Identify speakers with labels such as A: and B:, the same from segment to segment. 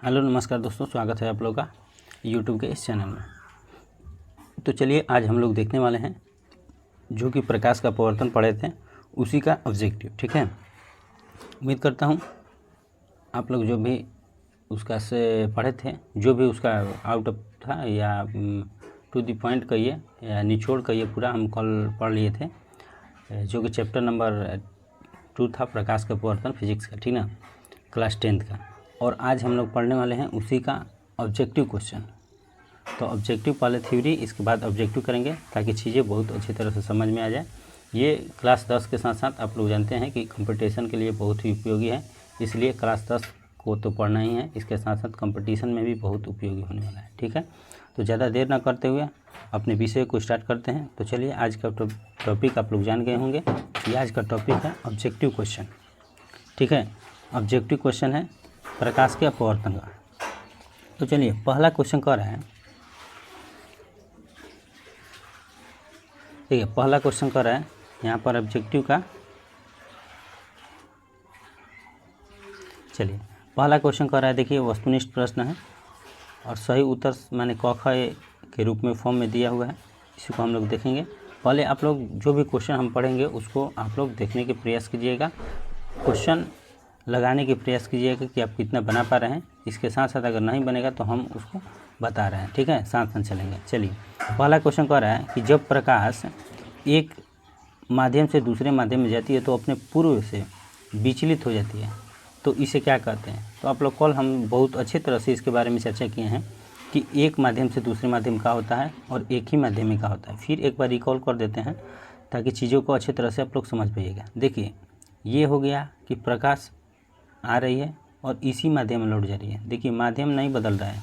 A: Hello नमस्कार दोस्तों, स्वागत है आप लोगों का यूट्यूब के इस चैनल में। तो चलिए आज हम लोग देखने वाले हैं जो कि प्रकाश का अपवर्तन पढ़े थे उसी का ऑब्जेक्टिव। ठीक है, उम्मीद करता हूँ आप लोग जो भी उसका से पढ़े थे, जो भी उसका आउट ऑफ था या टू द पॉइंट कहिए या निचोड़ कहिए, पूरा हम कल पढ़ लिए थे, जो कि चैप्टर नंबर 2 था प्रकाश का अपवर्तन फिजिक्स का, ठीक ना, क्लास 10th का। और आज हम लोग पढ़ने वाले हैं उसी का ऑब्जेक्टिव क्वेश्चन। तो ऑब्जेक्टिव पहले थ्योरी, इसके बाद ऑब्जेक्टिव करेंगे ताकि चीज़ें बहुत अच्छी तरह से समझ में आ जाए। ये क्लास 10 के साथ साथ आप लोग जानते हैं कि कंपटीशन के लिए बहुत ही उपयोगी है, इसलिए क्लास 10 को तो पढ़ना ही है, इसके साथ साथ कंपटीशन में भी बहुत उपयोगी होने वाला है। ठीक है, तो ज़्यादा देर ना करते हुए अपने विषय को स्टार्ट करते हैं। तो चलिए, आज का टॉपिक आप लोग जान गए होंगे कि आज का टॉपिक है ऑब्जेक्टिव क्वेश्चन। ठीक है, ऑब्जेक्टिव क्वेश्चन है प्रकाश के अपवर्तन का। तो चलिए, पहला क्वेश्चन कह रहा है, ठीक है, पहला क्वेश्चन कह रहा है यहाँ पर ऑब्जेक्टिव का। चलिए, पहला क्वेश्चन कह रहा है, देखिए वस्तुनिष्ठ प्रश्न है और सही उत्तर माने क ख के रूप में फॉर्म में दिया हुआ है। इसी को हम लोग देखेंगे। पहले आप लोग जो भी क्वेश्चन हम पढ़ेंगे उसको आप लोग देखने के प्रयास कीजिएगा, क्वेश्चन लगाने के प्रयास कीजिएगा कि आप कितना बना पा रहे हैं। इसके साथ साथ अगर नहीं बनेगा तो हम उसको बता रहे हैं। ठीक है, साथ साथ चलेंगे। चलिए, पहला क्वेश्चन कह रहा है कि जब प्रकाश एक माध्यम से दूसरे माध्यम में जाती है तो अपने पूर्व से विचलित हो जाती है, तो इसे क्या कहते हैं। तो आप लोग कल हम बहुत अच्छी तरह से इसके बारे में चर्चा किए हैं कि एक माध्यम से दूसरे माध्यम का होता है और एक ही माध्यम में का होता है। फिर एक बार रिकॉल कर देते हैं ताकि चीज़ों को अच्छी तरह से आप लोग समझ पाइएगा। देखिए, ये हो गया कि प्रकाश आ रही है और इसी माध्यम में लौट जा रही है। देखिए, माध्यम नहीं बदल रहा है,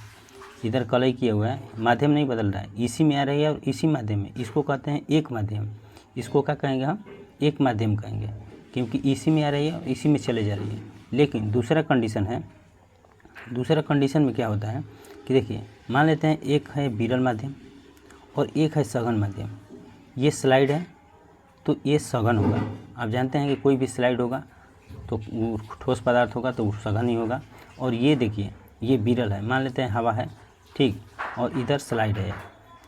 A: इधर कलई किया हुआ है, माध्यम नहीं बदल रहा है, इसी में आ रही है और इसी माध्यम में। इसको कहते हैं एक माध्यम। इसको क्या कहेंगे हम? एक माध्यम कहेंगे, क्योंकि इसी में आ रही है और इसी में चले जा रही है। लेकिन दूसरा कंडीशन है, दूसरा कंडीशन में क्या होता है कि देखिए, मान लेते हैं एक है विरल माध्यम और एक है सघन माध्यम। ये स्लाइड है तो ये सघन होगा। आप जानते हैं कि कोई भी स्लाइड होगा तो ठोस पदार्थ होगा तो सघन ही होगा। और ये देखिए, ये विरल है, मान लेते हैं हवा है, ठीक, और इधर स्लाइड है।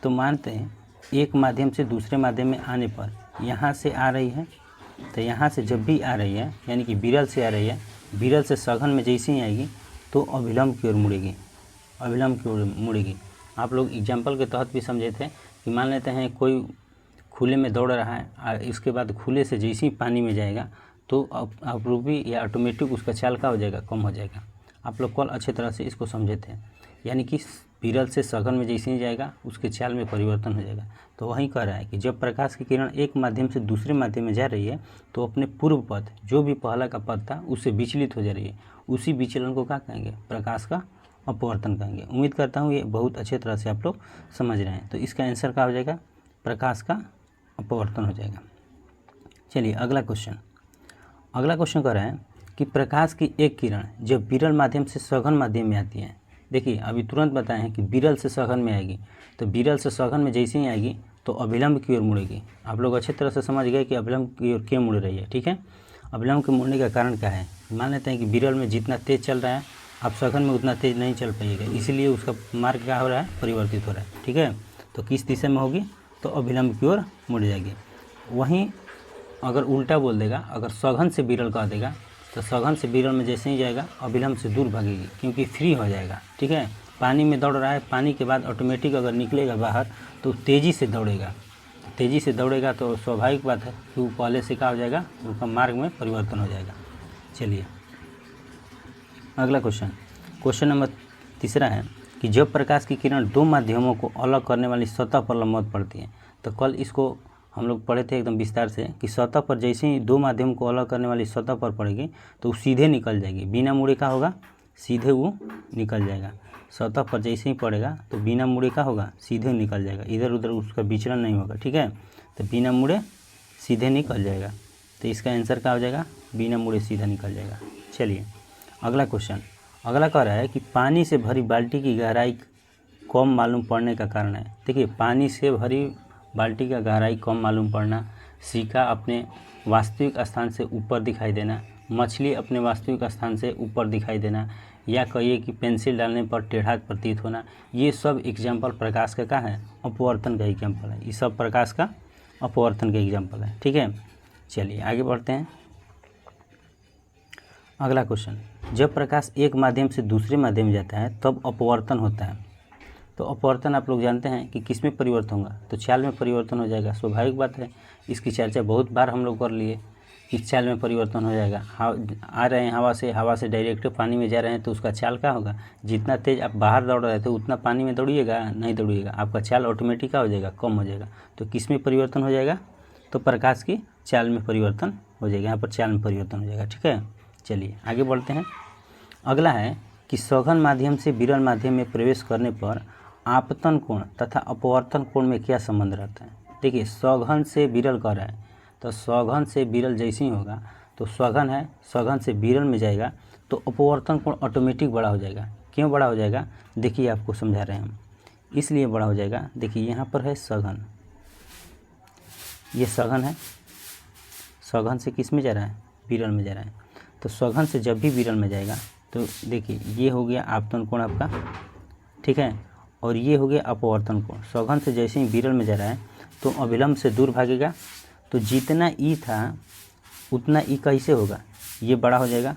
A: तो मानते हैं एक माध्यम से दूसरे माध्यम में आने पर यहाँ से आ रही है, तो यहाँ से जब भी आ रही है यानी कि विरल से आ रही है, विरल से सघन में जैसे ही आएगी तो अभिलंब की ओर मुड़ेगी, अभिलंब की ओर मुड़ेगी। आप लोग एग्जाम्पल के तहत भी समझे थे कि मान लेते हैं कोई खुले में दौड़ रहा है, इसके बाद खुले से जैसे ही पानी में जाएगा तो अपरूपी या ऑटोमेटिक उसका चाल का हो जाएगा, कम हो जाएगा। आप लोग कल अच्छे तरह से इसको समझे थे, यानी कि विरल से सघन में जैसे ही जाएगा उसके चाल में परिवर्तन हो जाएगा। तो वही कह रहा है कि जब प्रकाश की किरण एक माध्यम से दूसरे माध्यम में जा रही है तो अपने पूर्व पथ, जो भी पहला का पथ था, उससे विचलित हो जा रही है। उसी विचलन को क्या कहेंगे? प्रकाश का अपवर्तन कहेंगे। उम्मीद करता हूँ ये बहुत अच्छे तरह से आप लोग समझ रहे हैं। तो इसका आंसर क्या हो जाएगा? प्रकाश का अपवर्तन हो जाएगा। चलिए, अगला क्वेश्चन। अगला क्वेश्चन कह रहा है कि प्रकाश की एक किरण जब विरल माध्यम से सघन माध्यम में आती है। देखिए, अभी तुरंत बताए हैं कि विरल से सघन में आएगी, तो विरल से सघन में जैसे ही आएगी तो अभिलंब की ओर मुड़ेगी। आप लोग अच्छी तरह से समझ गए कि अभिलंब की ओर क्यों मुड़ रही है। ठीक है, अभिलंब के मुड़ने का कारण क्या है? मान लेते हैं कि विरल में जितना तेज़ चल रहा है, आप सघन में उतना तेज़ नहीं चल पाइएगा, इसीलिए उसका मार्ग क्या हो रहा है? परिवर्तित हो रहा है। ठीक है, तो किस दिशा में होगी? तो अभिलंब की ओर मुड़ जाएगी। वहीं अगर उल्टा बोल देगा, अगर सघन से विरल कह देगा तो सघन से विरल में जैसे ही जाएगा अभिलंब से दूर भागेगी, क्योंकि फ्री हो जाएगा। ठीक है, पानी में दौड़ रहा है, पानी के बाद ऑटोमेटिक अगर निकलेगा बाहर तो तेज़ी से दौड़ेगा, तेज़ी से दौड़ेगा तो स्वाभाविक बात है कि वो पहले से क्या हो जाएगा? उसका मार्ग में परिवर्तन हो जाएगा। चलिए, अगला क्वेश्चन, क्वेश्चन नंबर 3 है कि जब प्रकाश की किरण दो माध्यमों को अलग करने वाली सतह पर लंबवत पड़ती है। तो कल इसको हम लोग पढ़े थे एकदम विस्तार से कि सतह पर जैसे ही दो माध्यम को अलग करने वाली सतह पर पड़ेगी तो वो सीधे निकल जाएगी, बिना मुड़े का होगा, सीधे वो निकल जाएगा। सतह पर जैसे ही पड़ेगा तो बिना मुड़े का होगा, सीधे निकल जाएगा, इधर उधर उसका विचलन नहीं होगा। ठीक है, तो बिना मुड़े सीधे निकल जाएगा। तो इसका आंसर क्या हो जाएगा? बिना मुड़े सीधा निकल जाएगा। चलिए, अगला क्वेश्चन। अगला कह रहा है कि पानी से भरी बाल्टी की गहराई कम मालूम पड़ने का कारण है। देखिए, पानी से भरी बाल्टी का गहराई कम मालूम पड़ना, सिक्का अपने वास्तविक स्थान से ऊपर दिखाई देना, मछली अपने वास्तविक स्थान से ऊपर दिखाई देना, या कहिए कि पेंसिल डालने पर टेढ़ा प्रतीत होना, ये सब एग्जाम्पल प्रकाश का क्या है, अपवर्तन का एग्जाम्पल है। ये सब प्रकाश का अपवर्तन का एग्जाम्पल है। ठीक है, चलिए आगे बढ़ते हैं। अगला क्वेश्चन, जब प्रकाश एक माध्यम से दूसरे माध्यम में जाता है तब अपवर्तन होता है। तो अपवर्तन आप लोग जानते हैं कि किस में परिवर्तन होगा, तो चाल में परिवर्तन हो जाएगा। स्वाभाविक बात है, इसकी चर्चा बहुत बार हम लोग कर लिए कि चाल में परिवर्तन हो जाएगा। आ रहे हैं हवा से डायरेक्ट पानी में जा रहे हैं तो उसका चाल क्या होगा, जितना तेज़ आप बाहर दौड़ रहे थे उतना पानी में दौड़िएगा नहीं दौड़िएगा, आपका चाल ऑटोमेटिक क्या हो जाएगा, कम हो जाएगा। तो किस में परिवर्तन हो जाएगा, तो प्रकाश की चाल में परिवर्तन हो जाएगा। यहाँ पर चाल में परिवर्तन हो जाएगा। ठीक है, चलिए आगे बढ़ते हैं। अगला है कि सघन माध्यम से विरल माध्यम में प्रवेश करने पर आपतन कोण तथा अपवर्तन कोण में क्या संबंध रहता है। देखिए, सघन से विरल कर रहा है तो सघन से विरल जैसे ही होगा तो सघन है, सघन से विरल में जाएगा तो अपवर्तन कोण ऑटोमेटिक बड़ा हो जाएगा। क्यों बड़ा हो जाएगा, देखिए आपको समझा रहे हैं हम, इसलिए बड़ा हो जाएगा। देखिए यहाँ पर है सघन, ये सघन है, सघन से किस में जा रहा है, विरल में जा रहा है। तो सघन से जब भी विरल में जाएगा तो देखिए ये हो गया आपतन कोण आपका, ठीक है, और ये हो गया अपवर्तन कोण। सघन से जैसे ही विरल में जा रहा है तो अभिलंब से दूर भागेगा, तो जितना ई था उतना ई कैसे होगा, ये बड़ा हो जाएगा।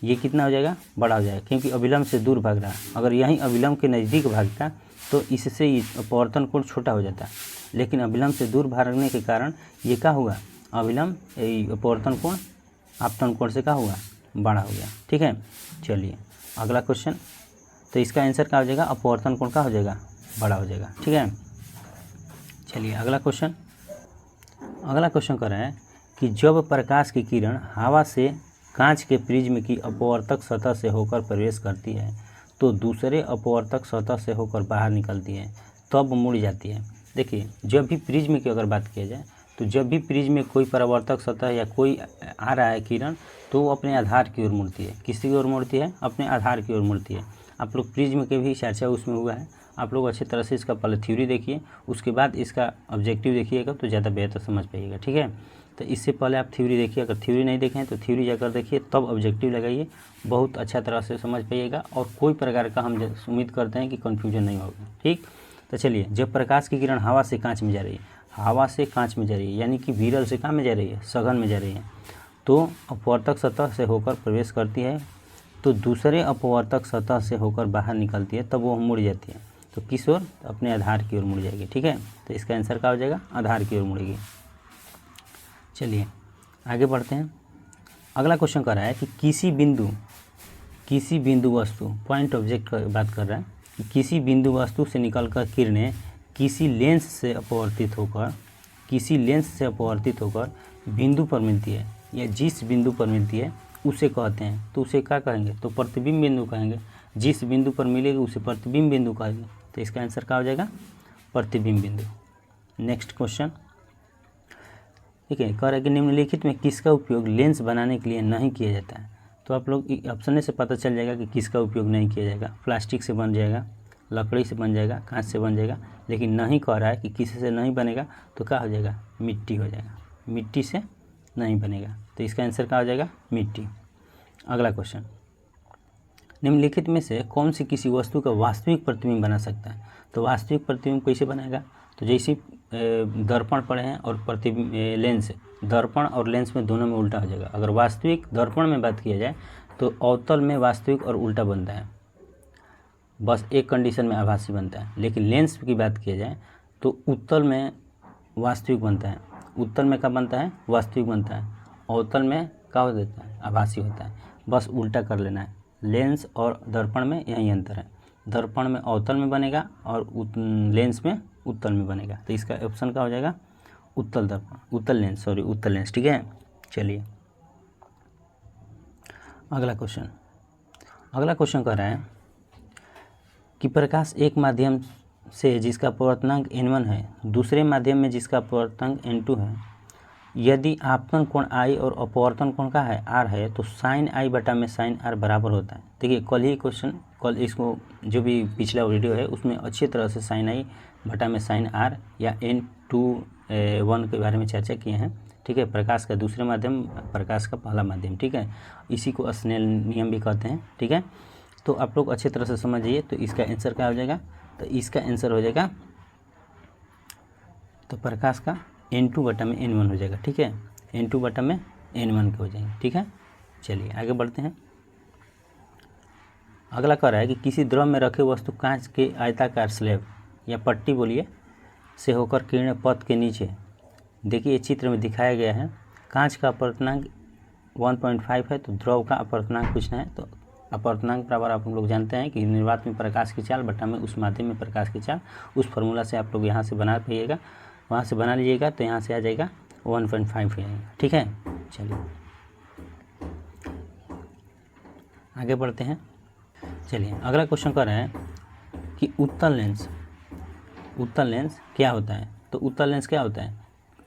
A: ये कितना हो जाएगा, बड़ा हो जाएगा, क्योंकि अभिलंब से दूर भाग रहा है। अगर यहीं अभिलंब के नज़दीक भागता तो इससे अपवर्तन कोण छोटा हो जाता, लेकिन अभिलंब से दूर भागने के कारण ये क्या हुआ, अभिलंब अपवर्तन कोण आपतन कोण से क्या हुआ, बड़ा हो गया। ठीक है, चलिए अगला क्वेश्चन, तो इसका आंसर क्या हो जाएगा, अपवर्तन कोण क्या हो जाएगा, बड़ा हो जाएगा। ठीक है, चलिए अगला क्वेश्चन। अगला क्वेश्चन कर रहा है कि जब प्रकाश की किरण हवा से कांच के प्रिज्म की अपवर्तक सतह से होकर प्रवेश करती है तो दूसरे अपवर्तक सतह से होकर बाहर निकलती है तब मुड़ जाती है। देखिए, जब भी प्रिज्म की अगर बात किया जाए तो जब भी प्रिज्म में कोई परावर्तक सतह या कोई आ रहा है किरण तो वो अपने आधार की ओर मुड़ती है। किसी की ओर मुड़ती है, अपने आधार की ओर मुड़ती है। आप लोग प्रिज्म के भी चर्चा उसमें हुआ है, आप लोग अच्छी तरह से इसका पहले थ्योरी देखिए, उसके बाद इसका ऑब्जेक्टिव देखिएगा तो ज़्यादा बेहतर समझ पाइएगा। ठीक है, तो इससे पहले आप थ्योरी देखिए, अगर थ्योरी नहीं देखें तो थ्योरी जाकर देखिए, तब ऑब्जेक्टिव लगाइए, बहुत अच्छा तरह से समझ पाइएगा और कोई प्रकार का हम उम्मीद करते हैं कि कन्फ्यूजन नहीं होगा। ठीक, तो चलिए, जब प्रकाश की किरण हवा से कांच में जा रही है, हवा से कांच में जा रही है यानी कि विरल से कहाँ में जा रही है, सघन में जा रही है, तो अपवर्तक सतह से होकर प्रवेश करती है तो दूसरे अपवर्तक सतह से होकर बाहर निकलती है तब वो मुड़ जाती है। तो किस ओर, अपने आधार की ओर मुड़ जाएगी। ठीक है, तो इसका आंसर क्या हो जाएगा, आधार की ओर मुड़ेगी। चलिए आगे बढ़ते हैं। अगला क्वेश्चन कर रहा है कि किसी बिंदु वस्तु, पॉइंट ऑब्जेक्ट की बात कर रहा है कि किसी बिंदु वस्तु से निकलकर किरणें किसी लेंस से अपवर्तित होकर बिंदु पर मिलती है या जिस बिंदु पर मिलती है उसे कहते हैं, तो उसे क्या कहेंगे, तो प्रतिबिंब बिंदु कहेंगे। जिस बिंदु पर मिलेगी उसे प्रतिबिंब बिंदु कहेंगे, तो इसका आंसर क्या हो जाएगा, प्रतिबिंब बिंदु। नेक्स्ट क्वेश्चन, ठीक है, कह रहा है कि निम्नलिखित में किसका उपयोग लेंस बनाने के लिए नहीं किया जाता है। तो आप लोग ऑप्शन से पता चल जाएगा कि किसका उपयोग नहीं किया जाएगा। प्लास्टिक से बन जाएगा, लकड़ी से बन जाएगा, कांच से बन जाएगा, लेकिन नहीं कह रहा है कि किसी से नहीं बनेगा, तो क्या हो जाएगा, मिट्टी हो जाएगा। मिट्टी से नहीं बनेगा, तो इसका आंसर क्या हो जाएगा, मिट्टी। अगला क्वेश्चन, निम्नलिखित में से कौन सी किसी वस्तु का वास्तविक प्रतिबिंब बना सकता है। तो वास्तविक प्रतिबिंब कैसे बनाएगा, तो जैसे दर्पण पड़े हैं और प्रतिबिंब लेंस, दर्पण और लेंस में दोनों में उल्टा हो जाएगा। अगर वास्तविक दर्पण में बात किया जाए तो अवतल में वास्तविक और उल्टा बनता है, बस एक कंडीशन में आभासी बनता है। लेकिन लेंस की बात किया जाए तो उत्तल में वास्तविक बनता है, उत्तल में क्या बनता है, वास्तविक बनता है, अवतल में क्या हो जाता है, आभासी होता है। बस उल्टा कर लेना है। लेंस और दर्पण में यही अंतर है, दर्पण में अवतल में बनेगा और लेंस में उत्तल में बनेगा। तो इसका ऑप्शन क्या हो जाएगा, उत्तल दर्पण, उत्तल लेंस। ठीक है, चलिए अगला क्वेश्चन कह रहा है कि प्रकाश एक माध्यम से जिसका परावर्तनांक n1 है दूसरे माध्यम में जिसका परावर्तनांक n2 है, यदि आपतन कोण I और अपवर्तन कोण का है R है तो साइन I बटा में साइन R बराबर होता है। देखिए, कल इसको जो भी पिछला वीडियो है उसमें अच्छी तरह से साइन I बटा में साइन R या n2 के बारे में चर्चा किए हैं। ठीक है, प्रकाश का दूसरे माध्यम, प्रकाश का पहला माध्यम। ठीक है, इसी को स्नेल नियम भी कहते हैं। ठीक है, तो आप लोग अच्छी तरह से समझिए। तो इसका आंसर क्या हो जाएगा, तो इसका आंसर हो जाएगा, तो प्रकाश का N2/N1 हो जाएगा। ठीक है, N2/N1 के हो जाएंगे। ठीक है, चलिए आगे बढ़ते हैं। अगला कह रहा है कि किसी द्रव में रखे वस्तु कांच के आयताकार स्लैब या पट्टी बोलिए से होकर किरणें पथ के नीचे, देखिए चित्र में दिखाया गया है। कांच का अपवर्तनांक 1.5 है, तो द्रव का अपवर्तनांक कुछ है। तो अपवर्तनांक बराबर आप लोग जानते हैं कि निर्वात में प्रकाश की चाल बटा में उस माध्यम में प्रकाश की चाल। उस फार्मूला से आप लोग यहाँ से बना पाइएगा, वहाँ से बना लीजिएगा, तो यहाँ से आ जाएगा 1.5 हो जाएगा। ठीक है, चलिए आगे बढ़ते हैं। चलिए अगला क्वेश्चन कर रहे हैं कि उत्तल लेंस क्या होता है। तो उत्तल लेंस क्या होता है,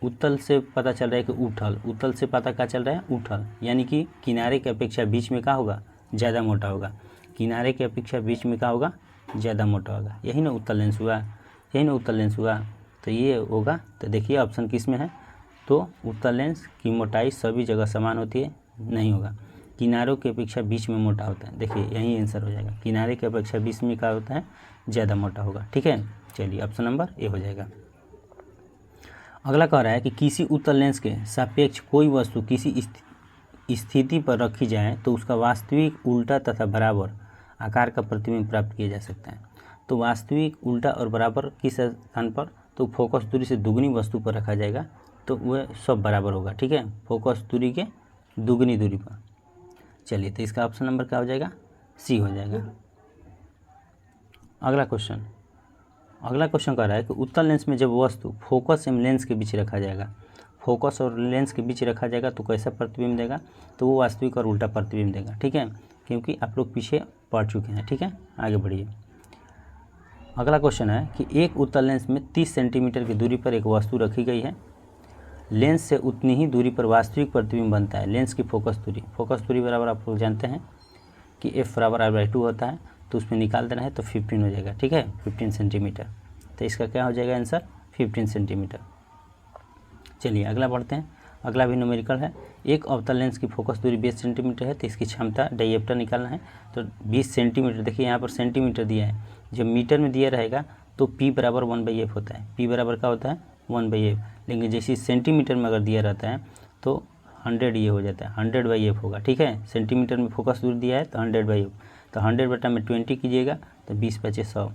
A: उत्तल से पता चल रहा है कि उठल, उत्तल से पता क्या चल रहा है, उठल, यानी कि किनारे की अपेक्षा बीच में क्या होगा, ज़्यादा मोटा होगा। किनारे की अपेक्षा बीच में क्या होगा, ज़्यादा मोटा होगा। यही ना उत्तल लेंस हुआ, यही ना उत्तल लेंस हुआ। तो ये होगा, तो देखिए ऑप्शन किस में है, तो उत्तल लेंस की मोटाई सभी जगह समान होती है, नहीं होगा। किनारों की अपेक्षा बीच में मोटा होता है, देखिए यही आंसर हो जाएगा। किनारे की अपेक्षा बीच में क्या होता है, ज़्यादा मोटा होगा। ठीक है, चलिए ऑप्शन नंबर ए हो जाएगा। अगला कह रहा है कि किसी उत्तल लेंस के सापेक्ष कोई वस्तु किसी स्थिति पर रखी जाए तो उसका वास्तविक उल्टा तथा बराबर आकार का प्रतिबिंब प्राप्त किया जा सकता है। तो वास्तविक उल्टा और बराबर किस स्थान पर, तो फोकस दूरी से दुगनी वस्तु पर रखा जाएगा, तो वह सब बराबर होगा। ठीक है, फोकस दूरी के दुगनी दूरी पर। चलिए, तो इसका ऑप्शन नंबर क्या हो जाएगा, सी हो जाएगा। अगला क्वेश्चन कह रहा है कि उत्तल लेंस में जब वस्तु फोकस एवं लेंस के बीच रखा जाएगा, फोकस और लेंस के बीच रखा जाएगा तो कैसा प्रतिबिंब देगा, तो वो वास्तविक और उल्टा प्रतिबिंब देगा। ठीक है, क्योंकि आप लोग पीछे पढ़ चुके हैं। ठीक है, आगे बढ़िए। अगला क्वेश्चन है कि एक उत्तल लेंस में 30 सेंटीमीटर की दूरी पर एक वस्तु रखी गई है। लेंस से उतनी ही दूरी पर वास्तविक प्रतिबिंब बनता है। लेंस की फोकस दूरी बराबर आप लोग जानते हैं कि F बराबर R/2 होता है, तो उसमें निकाल देना है तो 15 हो जाएगा। ठीक है, 15 सेंटीमीटर। तो इसका क्या हो जाएगा आंसर, 15 सेंटीमीटर। चलिए अगला बढ़ते हैं। अगला भी न्यूमेरिकल है। एक अवतल लेंस की फोकस दूरी 20 सेंटीमीटर है, तो इसकी क्षमता डायप्टर निकालना है। तो 20 सेंटीमीटर, देखिए यहाँ पर सेंटीमीटर दिया है, जब मीटर में दिया रहेगा तो P बराबर 1/F होता है। P बराबर क्या होता है, 1/F। लेकिन जैसे सेंटीमीटर में अगर दिया रहता है तो 100 ये हो जाता है, 100/F होगा। ठीक है, सेंटीमीटर में फोकस दूरी दिया है तो 100/F, तो 100 बटा में 20 कीजिएगा तो 20 × 5 = 100,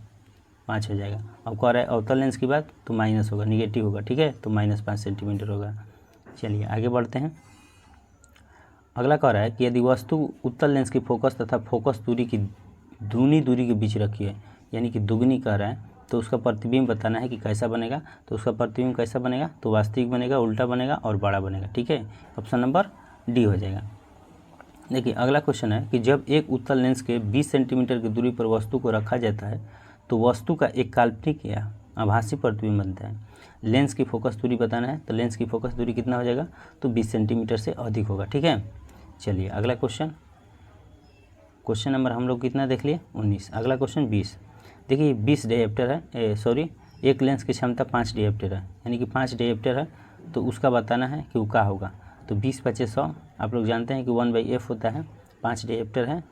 A: 5 हो जाएगा। अब कह रहा है अवतल लेंस की बात, तो माइनस होगा, निगेटिव होगा। ठीक है, तो -5 सेंटीमीटर होगा। चलिए आगे बढ़ते हैं। अगला कह रहा है कि यदि वस्तु उत्तल लेंस की फोकस तथा फोकस दूरी की दूनी दूरी के बीच रखी है, यानी कि दुगनी कह रहा है, तो उसका प्रतिबिंब बताना है कि कैसा बनेगा। तो उसका प्रतिबिंब कैसा बनेगा, तो वास्तविक बनेगा, उल्टा बनेगा और बड़ा बनेगा। ठीक है, ऑप्शन नंबर डी हो जाएगा। देखिए अगला क्वेश्चन है कि जब एक उत्तल लेंस के 20 सेंटीमीटर की दूरी पर वस्तु को रखा जाता है तो वस्तु का एक काल्पनिक या आभासी प्रतिबिंब बनता है। लेंस की फोकस दूरी बताना है, तो लेंस की फोकस दूरी कितना हो जाएगा, तो 20 सेंटीमीटर से अधिक होगा। ठीक है, चलिए अगला क्वेश्चन नंबर हम लोग कितना देख लिए, 19। अगला क्वेश्चन 20। देखिए 20 डायप्टर है, एक लेंस की क्षमता 5 डायप्टर है, यानी कि 5 डायप्टर है, तो उसका बताना है कि वो क्या होगा। तो 20 × 5 = 100, आप लोग जानते हैं कि 1/F होता है, 5 डायप्टर है,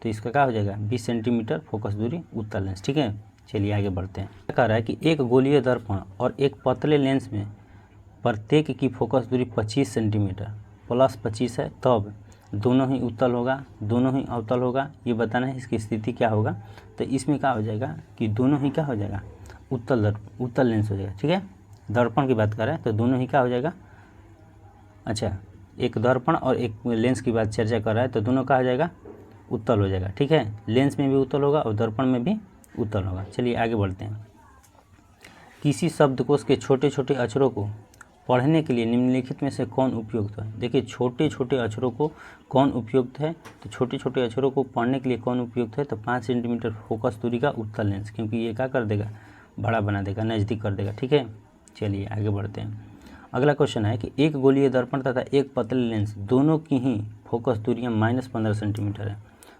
A: तो इसका क्या हो जाएगा, 20 सेंटीमीटर फोकस दूरी उत्तल लेंस। ठीक है, चलिए आगे बढ़ते हैं। कह रहा है कि एक गोलीय दर्पण और एक पतले लेंस में प्रत्येक की फोकस दूरी 25 सेंटीमीटर + 25 है, तब दोनों ही उत्तल होगा, दोनों ही अवतल होगा, ये बताना है इसकी स्थिति क्या होगा। तो इसमें क्या हो जाएगा कि दोनों ही क्या हो जाएगा, उत्तल लेंस हो जाएगा। ठीक है, दर्पण की बात कर रहे हैं तो दोनों ही क्या हो जाएगा, अच्छा एक दर्पण और एक लेंस की बात चर्चा कर रहा है, तो दोनों क्या हो जाएगा, उत्तल हो जाएगा। ठीक है, लेंस में भी उत्तल होगा और दर्पण में भी उत्तल होगा। चलिए आगे बढ़ते हैं। किसी शब्दकोश के छोटे छोटे अक्षरों को पढ़ने के लिए निम्नलिखित में से कौन उपयुक्त है। देखिए छोटे छोटे अक्षरों को कौन उपयुक्त है, तो छोटे छोटे अक्षरों को पढ़ने के लिए कौन उपयुक्त है, तो 5 सेंटीमीटर फोकस दूरी का उत्तल लेंस, क्योंकि ये क्या कर देगा, बड़ा बना देगा, नज़दीक कर देगा। ठीक है, चलिए आगे बढ़ते हैं। अगला क्वेश्चन है कि एक गोलीय दर्पण तथा एक पतले लेंस दोनों की ही फोकस दूरियाँ -15 सेंटीमीटर है,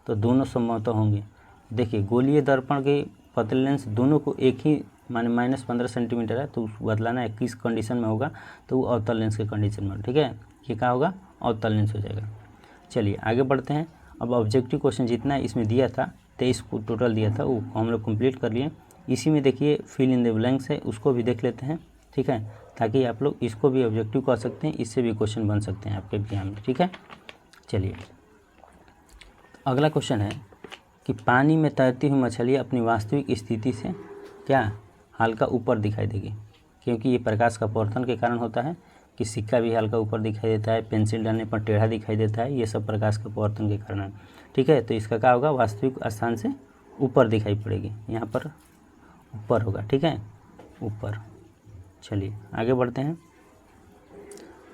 A: तो दोनों संभवतः होंगे। देखिए गोलीय दर्पण के पतले लेंस दोनों को एक ही माने -15 सेंटीमीटर है, तो बदलाना है किस कंडीशन में होगा, तो वो अवतल लेंस के कंडीशन में। ठीक है, ये क्या होगा, अवतल लेंस हो जाएगा। चलिए आगे बढ़ते हैं। अब ऑब्जेक्टिव क्वेश्चन जितना इसमें दिया था 23 को टोटल दिया था, वो हम लोग कंप्लीट कर लिए। इसी में देखिए फिल इन द ब्लैंक्स है, उसको भी देख लेते हैं, ठीक है, ताकि आप लोग इसको भी ऑब्जेक्टिव कर सकते हैं, इससे भी क्वेश्चन बन सकते हैं आपके एग्जाम में, ठीक है। चलिए अगला क्वेश्चन है कि पानी में तैरती हुई मछलियाँ अपनी वास्तविक स्थिति से क्या हल्का ऊपर दिखाई देगी, क्योंकि ये प्रकाश का अपवर्तन के कारण होता है कि सिक्का भी हल्का ऊपर दिखाई देता है, पेंसिल डालने पर टेढ़ा दिखाई देता है, ये सब प्रकाश के अपवर्तन के कारण है, ठीक है। तो इसका क्या होगा, वास्तविक स्थान से ऊपर दिखाई पड़ेगी, यहाँ पर ऊपर होगा, ठीक है, ऊपर। चलिए आगे बढ़ते हैं।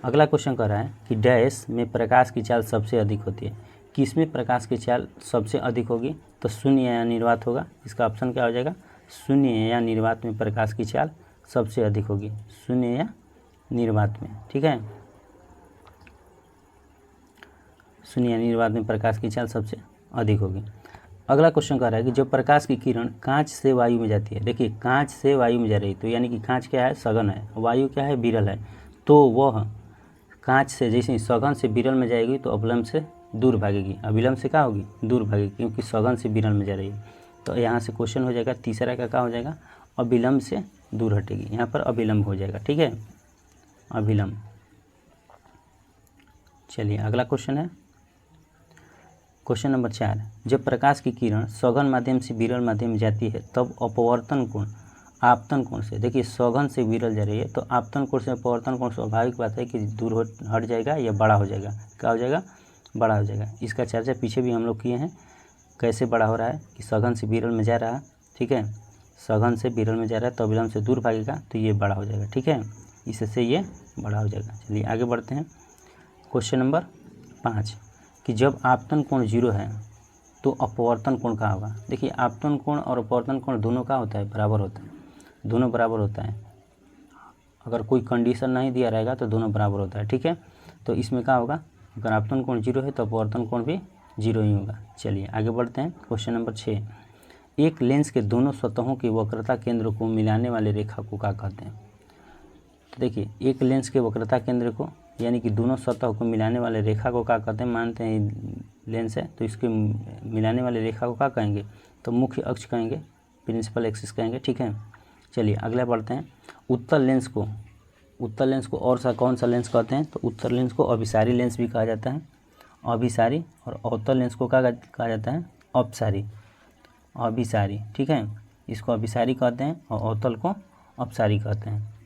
A: अगला क्वेश्चन कह रहा है कि डैश में प्रकाश की चाल सबसे अधिक होती है, किसमें प्रकाश की चाल सबसे अधिक होगी, तो शून्य या निर्वात होगा। इसका ऑप्शन क्या हो जाएगा, शून्य या निर्वात में प्रकाश की चाल सबसे अधिक होगी, शून्य या निर्वात में, ठीक है, शून्य या निर्वात में प्रकाश की चाल सबसे अधिक होगी। अगला क्वेश्चन कह रहा है कि जब प्रकाश की किरण कांच से वायु में जाती है, देखिए कांच से वायु में जा रही है, तो यानी कि कांच क्या है, सघन है, वायु क्या है, विरल है, तो वह कांच से जैसे ही सघन से विरल में जाएगी तो अविलंब से दूर भागेगी, अविलंब से क्या होगी, दूर भागेगी, क्योंकि सघन से विरल में जा रही है। तो यहाँ से क्वेश्चन हो जाएगा तीसरा का क्या हो जाएगा, अविलंब से दूर हटेगी, यहाँ पर अविलंब हो जाएगा, ठीक है, अविलंब। चलिए अगला क्वेश्चन है क्वेश्चन नंबर 4, जब प्रकाश की किरण सघन माध्यम से विरल माध्यम में जाती है तब अपवर्तन कोण आपतन कोण से, देखिए सघन से विरल जा रही है तो आपतन कोण से अपवर्तन कोण स्वाभाविक बात है कि दूर हट जाएगा या बड़ा हो जाएगा, क्या हो जाएगा, बड़ा हो जाएगा। इसका चर्चा पीछे भी हम लोग किए हैं, कैसे बड़ा हो रहा है कि सघन से विरल में जा रहा है, ठीक है, सघन से विरल में जा रहा है तो अविलंब से दूर भागेगा तो ये बड़ा हो जाएगा, ठीक है, इससे ये बड़ा हो जाएगा। चलिए आगे बढ़ते हैं। क्वेश्चन नंबर 5 कि जब आपतन कोण 0 है तो अपवर्तन कोण क्या होगा। देखिए आपतन कोण और अपवर्तन कोण दोनों का होता है, बराबर होता है, दोनों बराबर होता है, अगर कोई कंडीशन नहीं दिया रहेगा तो दोनों बराबर होता है, ठीक है। तो इसमें क्या होगा, अगर आपतन कोण 0 है तो अपवर्तन कोण भी 0 ही होगा। चलिए आगे बढ़ते हैं। क्वेश्चन नंबर 6, एक लेंस के दोनों सतहों की वक्रता केंद्र को मिलाने वाले रेखा को क्या कहते हैं। तो देखिए एक लेंस के वक्रता केंद्र को यानी कि दोनों सतह को मिलाने वाले रेखा को क्या कहते हैं, मानते हैं लेंस है तो इसके मिलाने वाले रेखा को क्या कहेंगे, तो मुख्य अक्ष कहेंगे, प्रिंसिपल एक्सिस कहेंगे, ठीक है। चलिए अगला बढ़ते हैं। उत्तल लेंस को और सा कौन सा लेंस कहते हैं, तो उत्तल लेंस को अभिसारी लेंस भी कहा जाता है, अभिसारी, और अवतल लेंस को क्या कहा जाता है, अपसारी, अभिसारी, ठीक है, इसको अभिसारी कहते हैं और अवतल को अपसारी कहते हैं।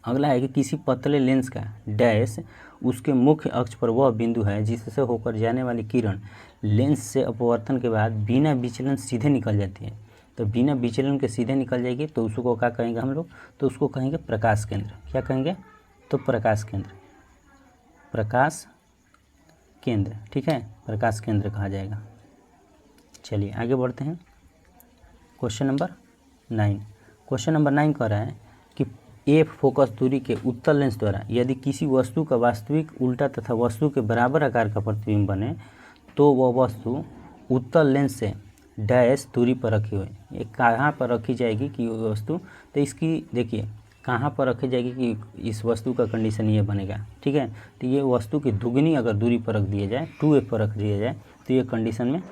A: अगला है कि किसी पतले लेंस का डैश उसके मुख्य अक्ष पर वह बिंदु है जिससे होकर जाने वाली किरण लेंस से अपवर्तन के बाद बिना विचलन सीधे निकल जाती है। तो बिना विचलन के सीधे निकल जाएगी तो उसको क्या कहेंगे हम लोग, तो उसको कहेंगे प्रकाश केंद्र। क्या कहेंगे, तो प्रकाश केंद्र, प्रकाश केंद्र, ठीक है, प्रकाश केंद्र कहा जाएगा। चलिए आगे बढ़ते हैं। क्वेश्चन नंबर 9, क्वेश्चन नंबर 9 कह रहा है कि एफ फोकस दूरी के उत्तल लेंस द्वारा यदि किसी वस्तु का वास्तविक उल्टा तथा वस्तु के बराबर आकार का प्रतिबिंब बने तो वह वस्तु उत्तल लेंस से डैश दूरी पर रखी हुई, ये कहाँ पर रखी जाएगी कि वस्तु, तो इसकी देखिए कहाँ पर रखी जाएगी कि इस वस्तु का कंडीशन ये बनेगा, ठीक है। तो ये वस्तु की दुगनी अगर दूरी पर रख दिया जाए, 2f पर रख दिया जाए तो ये कंडीशन में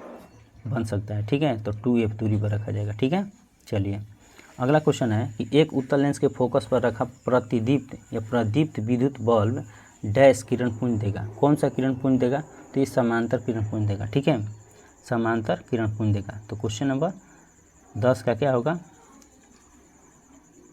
A: बन सकता है, ठीक है, तो 2f दूरी पर रखा जाएगा, ठीक है। चलिए अगला क्वेश्चन है कि एक उत्तल लेंस के फोकस पर रखा प्रतिदीप्त या प्रदीप्त विद्युत बल्ब डैश किरण पुंज देगा, कौन सा किरण पुंज देगा, तो ये समांतर किरण पुंज देगा, ठीक है, समांतर किरण पुंज देगा। तो क्वेश्चन नंबर 10 का क्या होगा,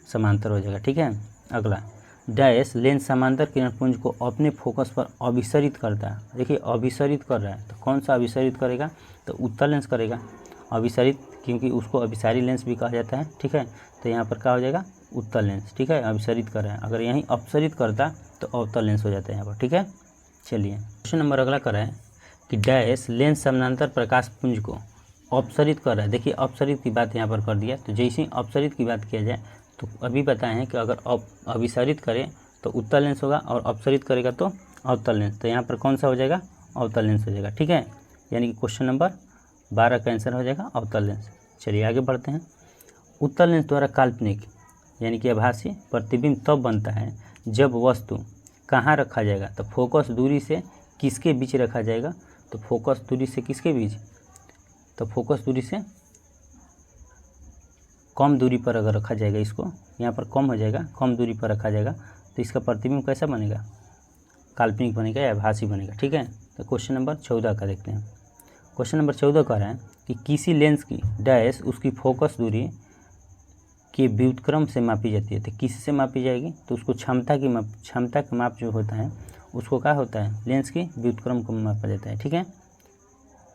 A: समांतर हो जाएगा, ठीक है। अगला डैश लेंस समांतर किरण पुंज को अपने फोकस पर अभिसरित करता है, देखिए अभिसरित कर रहा है तो कौन सा अभिसरित करेगा, तो उत्तल लेंस करेगा अभिसरित, क्योंकि उसको अभिसारी लेंस भी कहा जाता है, ठीक है। तो यहाँ पर क्या हो जाएगा, उत्तल लेंस, ठीक है, अभिसरित कर रहा है, अगर यहीं अपसरित करता तो अवतल लेंस हो जाता है यहाँ पर, ठीक है। चलिए क्वेश्चन नंबर अगला कर रहा है कि डैश लेंस समानांतर प्रकाश पुंज को अपसरित कर रहा है, देखिए अपसरित की बात यहाँ पर कर दिया, तो जैसे ही अपसरित की बात किया जाए तो अभी बताए हैं कि अगर अभिसरित करें तो उत्तल लेंस होगा और अपसरित करेगा तो अवतल लेंस, तो यहाँ पर कौन सा हो जाएगा, अवतल लेंस हो जाएगा, ठीक है। यानी कि क्वेश्चन नंबर 12 का आंसर हो जाएगा अवतल लेंस। चलिए आगे बढ़ते हैं। उत्तल लेंस द्वारा काल्पनिक यानी कि आभासी प्रतिबिंब तब बनता है जब वस्तु कहाँ रखा जाएगा, तो फोकस दूरी से किसके बीच रखा जाएगा, तो फोकस दूरी से किसके बीच, तो फोकस दूरी से कम दूरी पर अगर रखा जाएगा, इसको यहाँ पर कम हो जाएगा, कम दूरी पर रखा जाएगा, तो इसका प्रतिबिंब कैसा बनेगा, काल्पनिक बनेगा या आभासी बनेगा। ठीक है, तो क्वेश्चन नंबर 14 का देखते हैं। क्वेश्चन नंबर 14 कह रहा है कि किसी लेंस की डैश उसकी फोकस दूरी के व्युत्क्रम से मापी जाती है। तो किसी से मापी जाएगी, तो उसको क्षमता का माप जो होता है उसको क्या होता है, लेंस की व्युत्क्रम को मापा जाता है। ठीक है,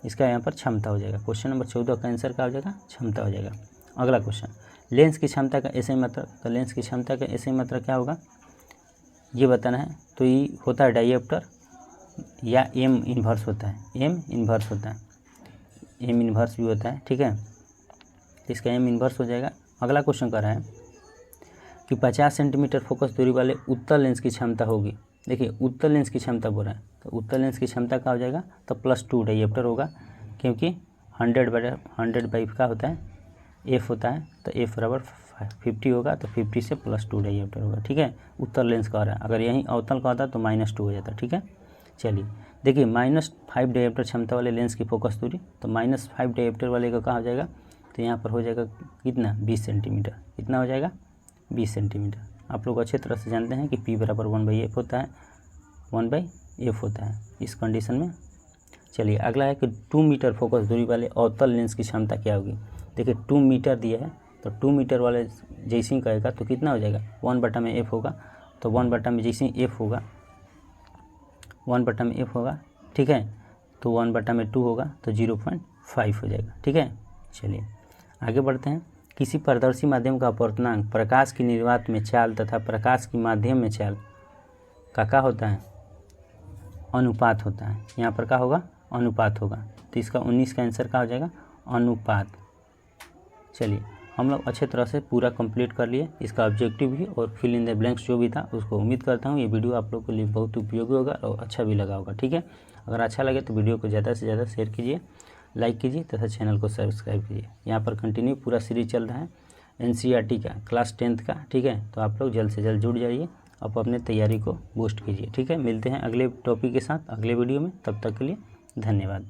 A: इसका यहाँ पर क्षमता हो जाएगा। क्वेश्चन नंबर 14 का आंसर क्या हो जाएगा, क्षमता हो जाएगा। अगला क्वेश्चन, लेंस की क्षमता का ऐसे मात्रा, तो लेंस की क्षमता का ऐसे मात्रा क्या होगा ये बताना है। तो ये होता है डायऑप्टर या एम इन्वर्स होता है, एम इन्वर्स होता है, एम इन्वर्स भी होता है। ठीक है, तो इसका एम इन्वर्स हो जाएगा। अगला क्वेश्चन कर रहा है कि 50 सेंटीमीटर फोकस दूरी वाले उत्तल लेंस की क्षमता होगी। देखिए उत्तल लेंस की क्षमता बोल रहा है, तो उत्तल लेंस की क्षमता क्या हो जाएगा, तो +2 डायऑप्टर होगा, क्योंकि 100/100 का होता है, एफ होता है, तो एफ बराबर 50 होगा, तो 50 से +2 डायऑप्टर होगा। ठीक है, उत्तल लेंस का रहा है, अगर यहीं अवतल का होता तो -2 हो जाता। ठीक है, चलिए देखिए -5 डायऑप्टर क्षमता वाले लेंस की फोकस दूरी, तो -5 डायऑप्टर वाले का कहाँ हो जाएगा, तो यहाँ पर हो जाएगा कितना, 20 सेंटीमीटर। कितना हो जाएगा, 20 सेंटीमीटर। आप लोग अच्छे तरह से जानते हैं कि P बराबर 1/f होता है, 1/f होता है इस कंडीशन में। चलिए अगला है कि 2 मीटर फोकस दूरी वाले अवतल लेंस की क्षमता क्या होगी। देखिए 2 मीटर दिया है, तो 2 मीटर वाले जैसे ही कहेगा तो कितना हो जाएगा, 1/f होगा, तो 1 में जैसे ही f होगा, 1/f होगा। ठीक है, तो 1/2 होगा, तो 0.5 हो जाएगा। ठीक है, चलिए आगे बढ़ते हैं। किसी पारदर्शी माध्यम का अपवर्तनांक प्रकाश की निर्वात में चाल तथा प्रकाश की माध्यम में चाल का क्या होता है, अनुपात होता है। यहाँ पर क्या होगा, अनुपात होगा, तो इसका 19 का आंसर क्या हो जाएगा, अनुपात। चलिए हम लोग अच्छे तरह से पूरा कंप्लीट कर लिए इसका ऑब्जेक्टिव भी और फिल इन द ब्लैंक्स जो भी था उसको। उम्मीद करता हूँ ये वीडियो आप लोगों के लिए बहुत उपयोगी होगा और अच्छा भी लगा होगा। ठीक है, अगर अच्छा लगे तो वीडियो को ज़्यादा से ज़्यादा शेयर कीजिए, लाइक कीजिए तथा चैनल को सब्सक्राइब कीजिए। यहाँ पर कंटिन्यू पूरा सीरीज चल रहा है NCERT का, क्लास 10th का। ठीक है, तो आप लोग जल्द से जल्द जुड़ जाइए, आप अपने तैयारी को बूस्ट कीजिए। ठीक है, मिलते हैं अगले टॉपिक के साथ अगले वीडियो में, तब तक के लिए धन्यवाद।